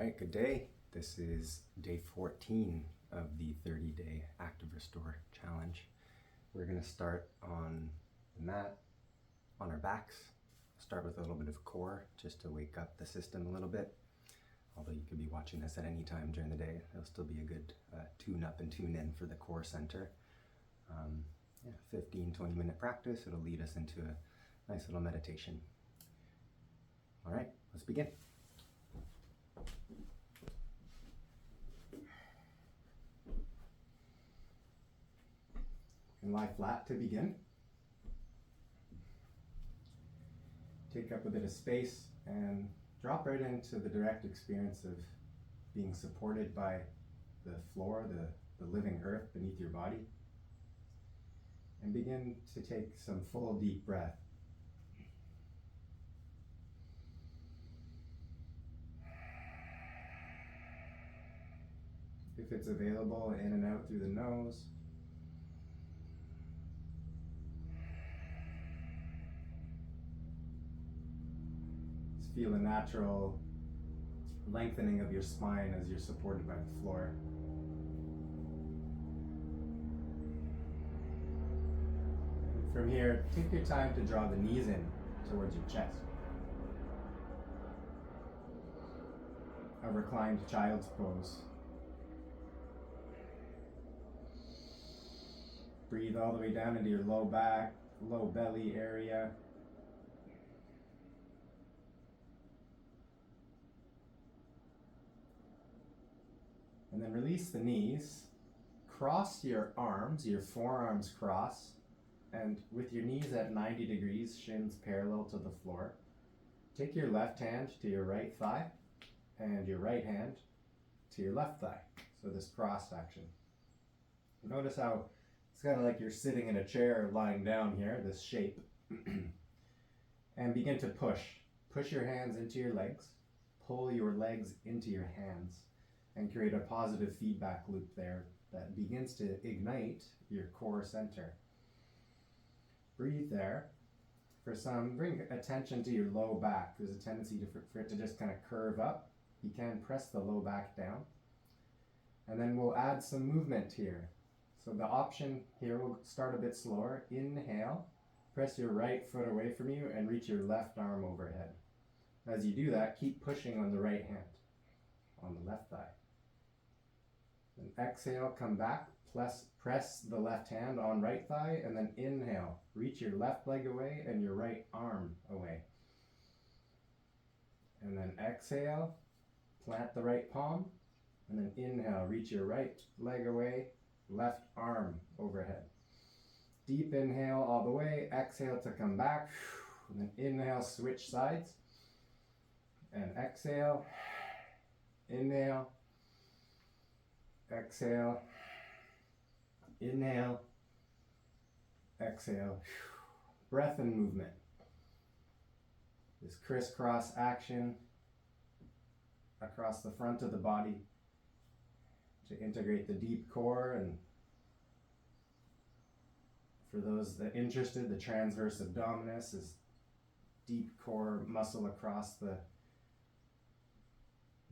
right, good day. This is day 14 of the 30-day Active Restore Challenge. We're going to start on the mat, on our backs. Start with a little bit of core just to wake up the system a little bit. Although you could be watching this at any time during the day, it'll still be a good tune up and tune in for the core center. 15-20 minute practice. It'll lead us into a nice little meditation. All right, let's begin. And lie flat to begin. Take up a bit of space and drop right into the direct experience of being supported by the floor, the living earth beneath your body. And begin to take some full deep breath. If it's available, in and out through the nose. Just feel a natural lengthening of your spine as you're supported by the floor. From here, take your time to draw the knees in towards your chest. A reclined child's pose. Breathe all the way down into your low back, low belly area. And then release the knees. Cross your arms, your forearms cross. And with your knees at 90 degrees, shins parallel to the floor, take your left hand to your right thigh and your right hand to your left thigh. So this cross action. Notice how it's kind of like you're sitting in a chair lying down here, this shape. And begin to push. Push your hands into your legs. Pull your legs into your hands and create a positive feedback loop there that begins to ignite your core center. Breathe there. For some, bring attention to your low back. There's a tendency for it to just kind of curve up. You can press the low back down. And then we'll add some movement here. So the option here will start a bit slower. Inhale, press your right foot away from you and reach your left arm overhead. As you do that, keep pushing on the right hand, on the left thigh. Then exhale, come back. Press the left hand on right thigh, and then inhale. Reach your left leg away and your right arm away. And then exhale, plant the right palm, and then inhale. Reach your right leg away, left arm overhead. Deep inhale all the way, exhale to come back, and then inhale, switch sides, and exhale, inhale, exhale, inhale, exhale. Breath and movement. This crisscross action across the front of the body to integrate the deep core, and for those that are interested, the transverse abdominis is deep core muscle across the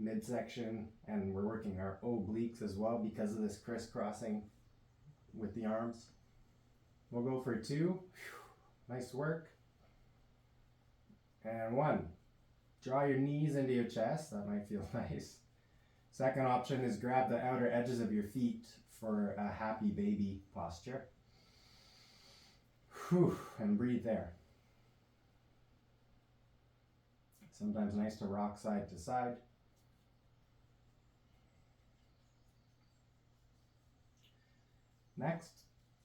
midsection, and we're working our obliques as well because of this crisscrossing with the arms. We'll go for 2. Nice work. And 1. Draw your knees into your chest. That might feel nice. Second option is grab the outer edges of your feet for a happy baby posture. And breathe there. Sometimes nice to rock side to side. Next,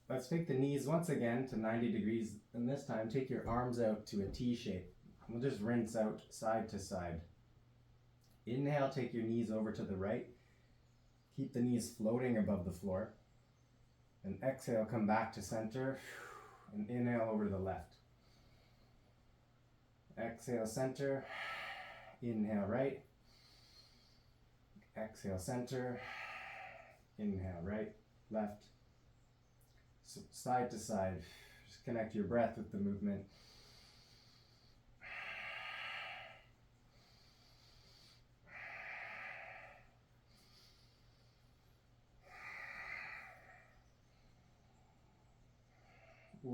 let's take the knees once again to 90 degrees, and this time take your arms out to a T shape. We'll just rinse out side to side. Inhale, take your knees over to the right. Keep the knees floating above the floor. And exhale, come back to center, and inhale over to the left. Exhale, center. Inhale, right. Exhale, center. Inhale, right, left. So side to side. Just connect your breath with the movement.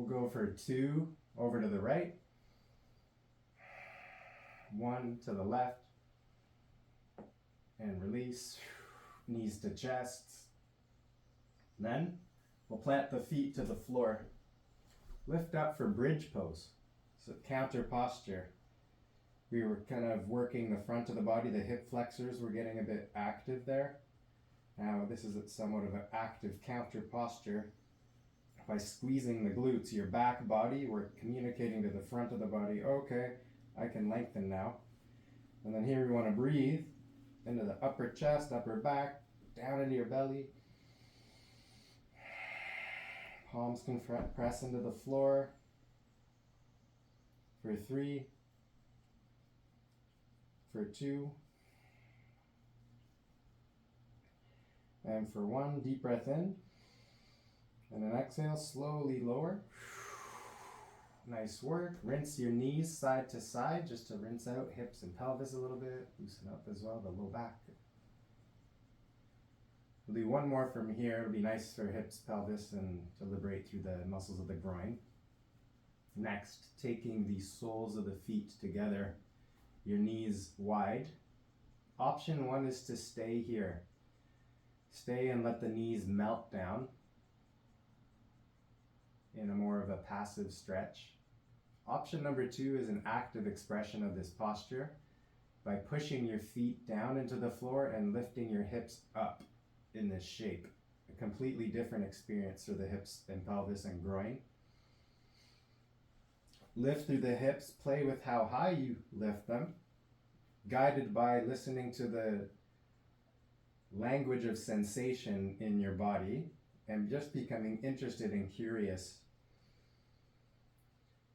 We'll go for 2 over to the right, 1 to the left, and release, knees to chest. Then we'll plant the feet to the floor. Lift up for bridge pose, so counter posture. We were kind of working the front of the body, the hip flexors were getting a bit active there. Now this is somewhat of an active counter posture. By squeezing the glutes, your back body, we're communicating to the front of the body, okay, I can lengthen now. And then here we want to breathe into the upper chest, upper back, down into your belly. Palms can press into the floor. For 3, for 2, and for 1, deep breath in, and an exhale, slowly lower. Nice work. Rinse your knees side to side just to rinse out hips and pelvis a little bit. Loosen up as well, the low back. We'll do one more from here. It'll be nice for hips, pelvis, and to liberate through the muscles of the groin. Next, taking the soles of the feet together, your knees wide. Option 1 is to stay here. Stay and let the knees melt down in a more of a passive stretch. Option number 2 is an active expression of this posture by pushing your feet down into the floor and lifting your hips up in this shape. A completely different experience for the hips and pelvis and groin. Lift through the hips, play with how high you lift them, guided by listening to the language of sensation in your body and just becoming interested and curious.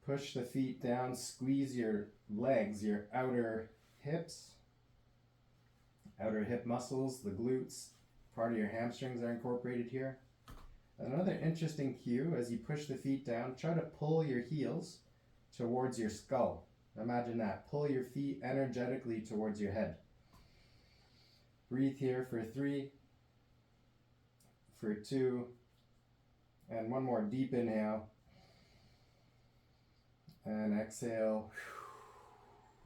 Push the feet down, squeeze your legs, your outer hips, outer hip muscles, the glutes, part of your hamstrings are incorporated here. Another interesting cue, as you push the feet down, try to pull your heels towards your skull. Imagine that. Pull your feet energetically towards your head. Breathe here for 3, for 2, and one more deep inhale. And exhale.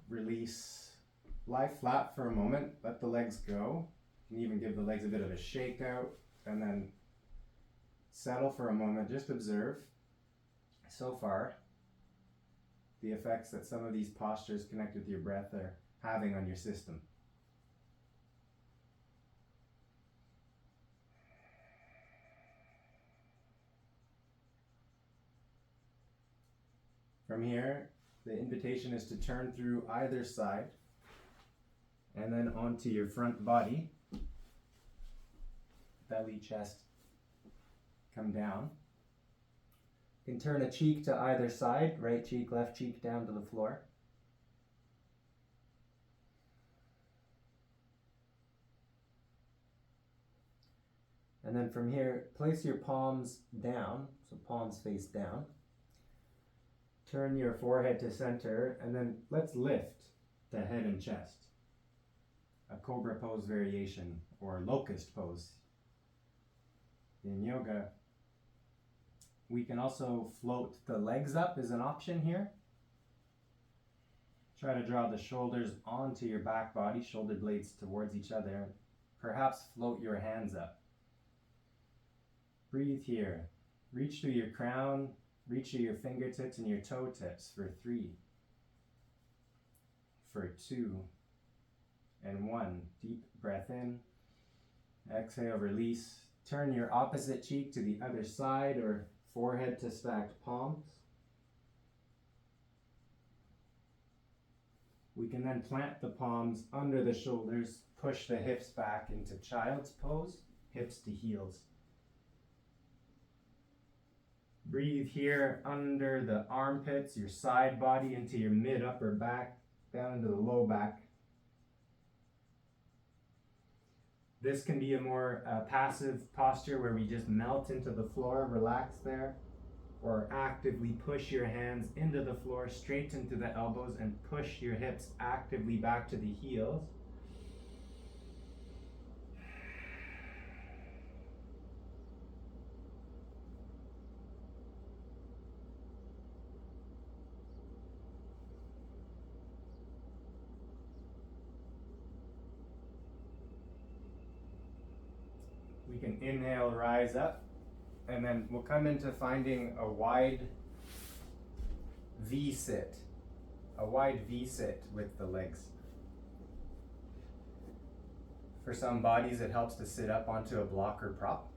Release. Lie flat for a moment. Let the legs go. You can even give the legs a bit of a shake out. And then settle for a moment. Just observe so far the effects that some of these postures connected with your breath are having on your system. From here, the invitation is to turn through either side and then onto your front body. Belly, chest, come down. You can turn a cheek to either side, right cheek, left cheek down to the floor. And then from here, place your palms down, so palms face down. Turn your forehead to center, and then let's lift the head and chest. A cobra pose variation, or locust pose. In yoga, we can also float the legs up as an option here. Try to draw the shoulders onto your back body, shoulder blades towards each other. Perhaps float your hands up. Breathe here. Reach through your crown, reach through your fingertips and your toe tips for 3, for 2, and 1. Deep breath in. Exhale, release. Turn your opposite cheek to the other side or forehead to stacked palms. We can then plant the palms under the shoulders, push the hips back into child's pose, hips to heels. Breathe here under the armpits, your side body into your mid-upper back, down into the low back. This can be a more passive posture where we just melt into the floor, relax there, or actively push your hands into the floor, straight into the elbows, and push your hips actively back to the heels. can inhale, rise up, and then we'll come into finding a wide V sit. A wide V sit with the legs. For some bodies, it helps to sit up onto a block or prop.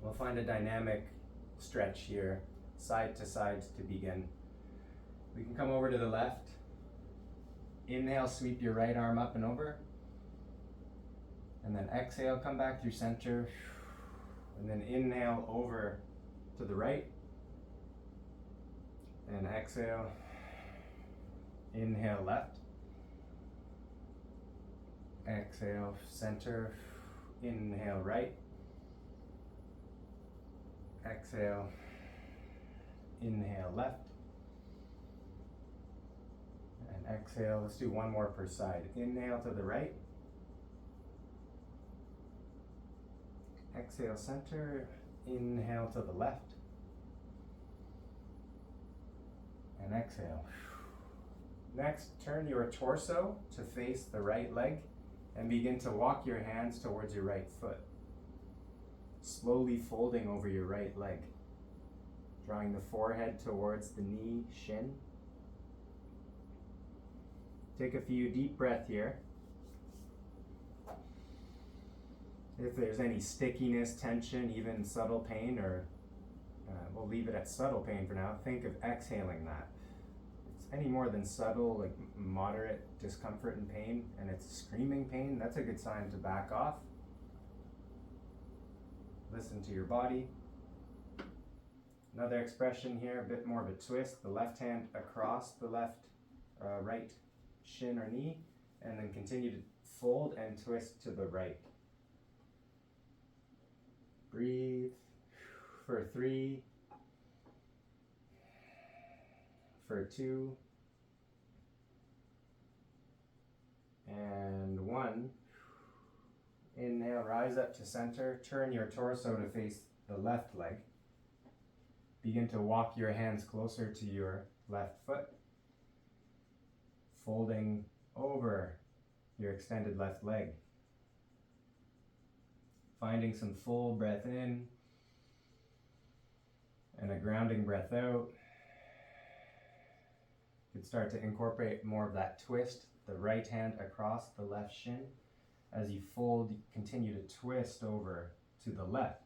We'll find a dynamic stretch here, side to side to begin. We can come over to the left. Inhale, sweep your right arm up and over. And then exhale, come back through center. And then inhale over to the right. And exhale. Inhale left. Exhale center. Inhale right. Exhale. Inhale left. And exhale. Let's do one more per side. Inhale to the right. Exhale center. Inhale to the left. And exhale. Next, turn your torso to face the right leg and begin to walk your hands towards your right foot. Slowly folding over your right leg. Drawing the forehead towards the knee, shin. Take a few deep breaths here. If there's any stickiness, tension, even subtle pain, or we'll leave it at subtle pain for now, think of exhaling that. If it's any more than subtle, like moderate discomfort and pain, and it's screaming pain, that's a good sign to back off. Listen to your body. Another expression here, a bit more of a twist. The left hand across the right shin or knee, and then continue to fold and twist to the right. Breathe for 3, for 2, and 1. Inhale, rise up to center. Turn your torso to face the left leg. Begin to walk your hands closer to your left foot, folding over your extended left leg. Finding some full breath in and a grounding breath out. You can start to incorporate more of that twist, the right hand across the left shin. As you fold, continue to twist over to the left.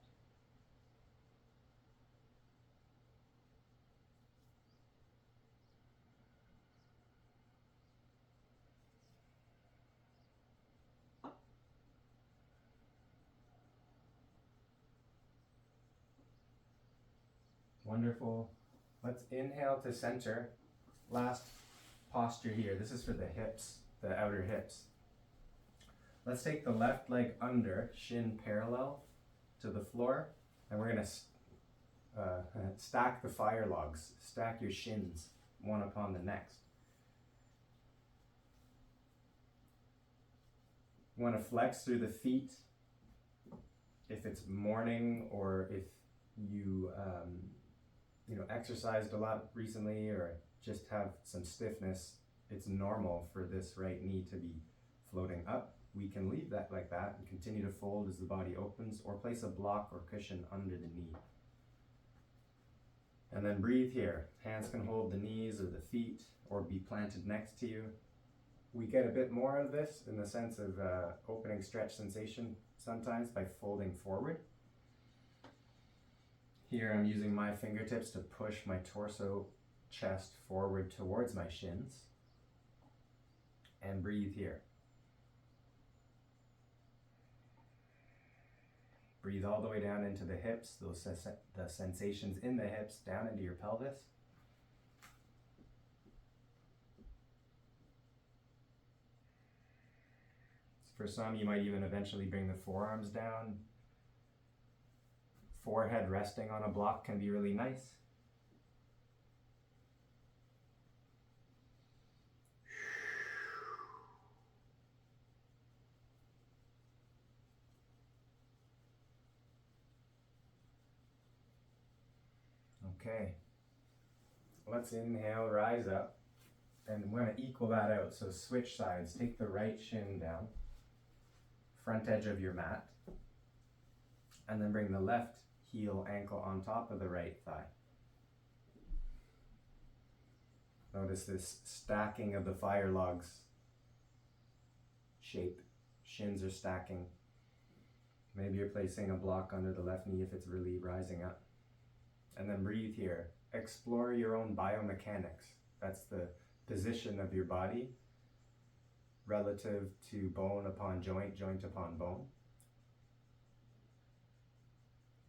Wonderful. Let's inhale to center. Last posture here. This is for the hips, the outer hips. Let's take the left leg under, shin parallel to the floor, and we're going to stack the fire logs. Stack your shins one upon the next. You want to flex through the feet if it's morning, or if you exercised a lot recently or just have some stiffness. It's normal for this right knee to be floating up. We can leave that like that and continue to fold as the body opens, or place a block or cushion under the knee. And then breathe here. Hands can hold the knees or the feet or be planted next to you. We get a bit more of this in the sense of opening stretch sensation sometimes by folding forward. Here I'm using my fingertips to push my torso, chest forward towards my shins. And breathe here. Breathe all the way down into the hips, the sensations in the hips, down into your pelvis. For some, you might even eventually bring the forearms down. Forehead resting on a block can be really nice. Okay, let's inhale, rise up, and we're going to equal that out. So switch sides. Take the right shin down, front edge of your mat. And then bring the left heel ankle on top of the right thigh. Notice this stacking of the fire logs shape. Shins are stacking. Maybe you're placing a block under the left knee if it's really rising up. And then breathe here. Explore your own biomechanics. That's the position of your body relative to bone upon joint, joint upon bone.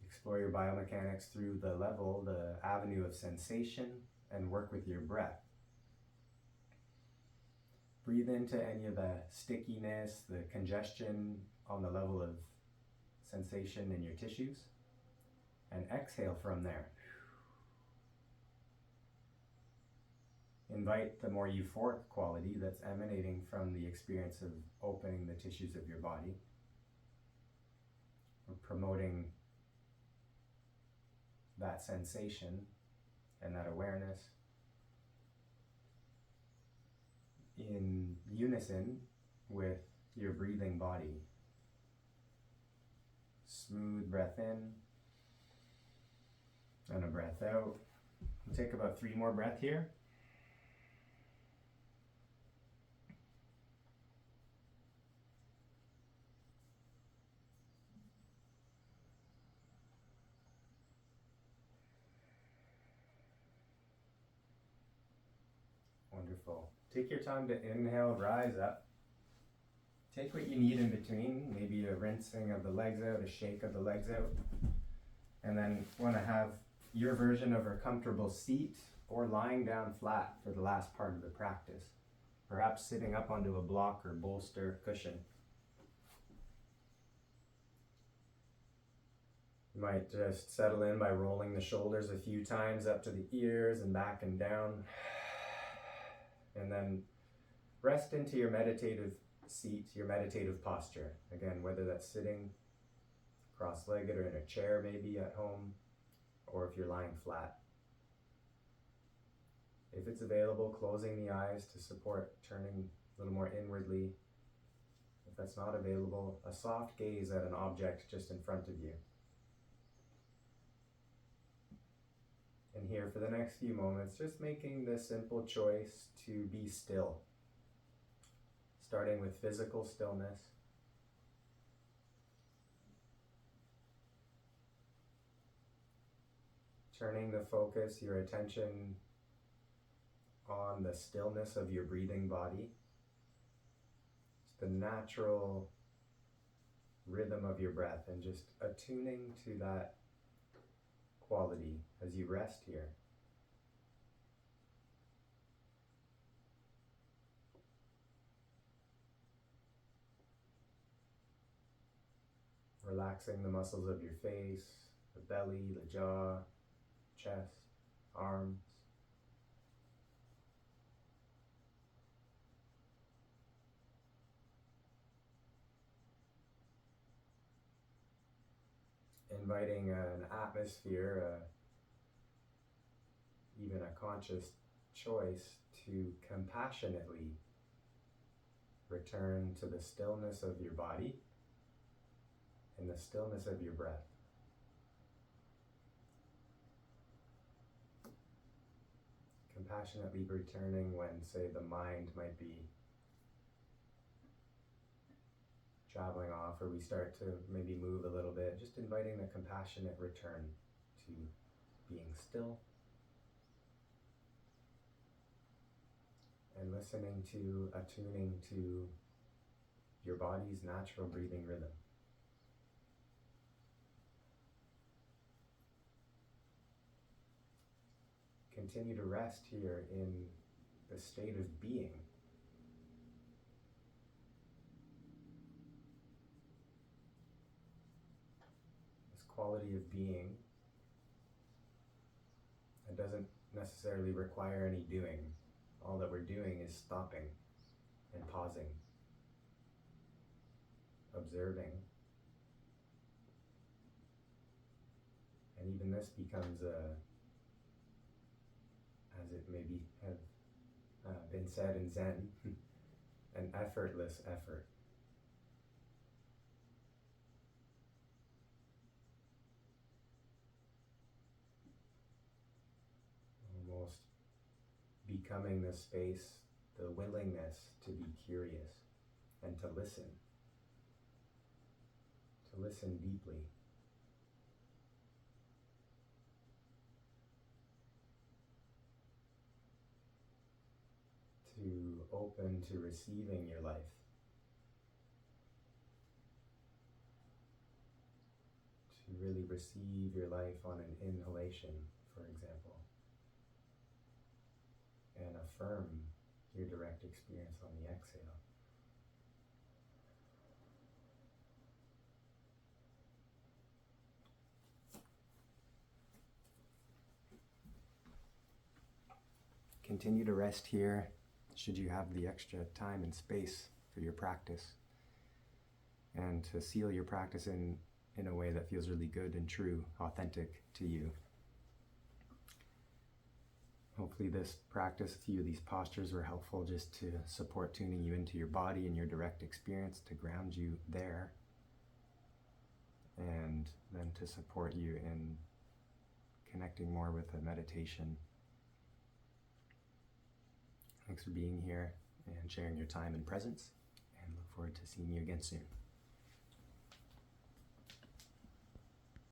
Explore your biomechanics through the level, the avenue of sensation, and work with your breath. Breathe into any of the stickiness, the congestion on the level of sensation in your tissues, and exhale from there. Invite the more euphoric quality that's emanating from the experience of opening the tissues of your body, or promoting that sensation and that awareness in unison with your breathing body. Smooth breath in and a breath out. We'll take about 3 more breaths here. Wonderful. Take your time to inhale, rise up. Take what you need in between, maybe a rinsing of the legs out, a shake of the legs out. And then want to have your version of a comfortable seat or lying down flat for the last part of the practice. Perhaps sitting up onto a block or bolster cushion. You might just settle in by rolling the shoulders a few times up to the ears and back and down. And then rest into your meditative seat, your meditative posture. Again, whether that's sitting cross-legged or in a chair maybe at home, or if you're lying flat. If it's available, closing the eyes to support turning a little more inwardly. If that's not available, a soft gaze at an object just in front of you. And here for the next few moments, just making the simple choice to be still. Starting with physical stillness. Turning the focus, your attention on the stillness of your breathing body. It's the natural rhythm of your breath and just attuning to that quality as you rest here. Relaxing the muscles of your face, the belly, the jaw, chest, arms. Inviting an atmosphere, even a conscious choice to compassionately return to the stillness of your body and the stillness of your breath. Compassionately returning when, say, the mind might be traveling off, or we start to maybe move a little bit, just inviting the compassionate return to being still and listening to, attuning to your body's natural breathing rhythm. Continue to rest here in the state of being. This quality of being that doesn't necessarily require any doing. All that we're doing is stopping and pausing, observing. And even this becomes as it maybe have been said in Zen, an effortless effort. becoming the space, the willingness to be curious and to listen deeply. To open to receiving your life. To really receive your life on an inhalation, for example, and affirm your direct experience on the exhale. Continue to rest here, should you have the extra time and space for your practice, and to seal your practice in a way that feels really good and true, authentic to you. Hopefully this practice, a few of these postures were helpful just to support tuning you into your body and your direct experience, to ground you there, and then to support you in connecting more with the meditation. Thanks for being here and sharing your time and presence, and look forward to seeing you again soon.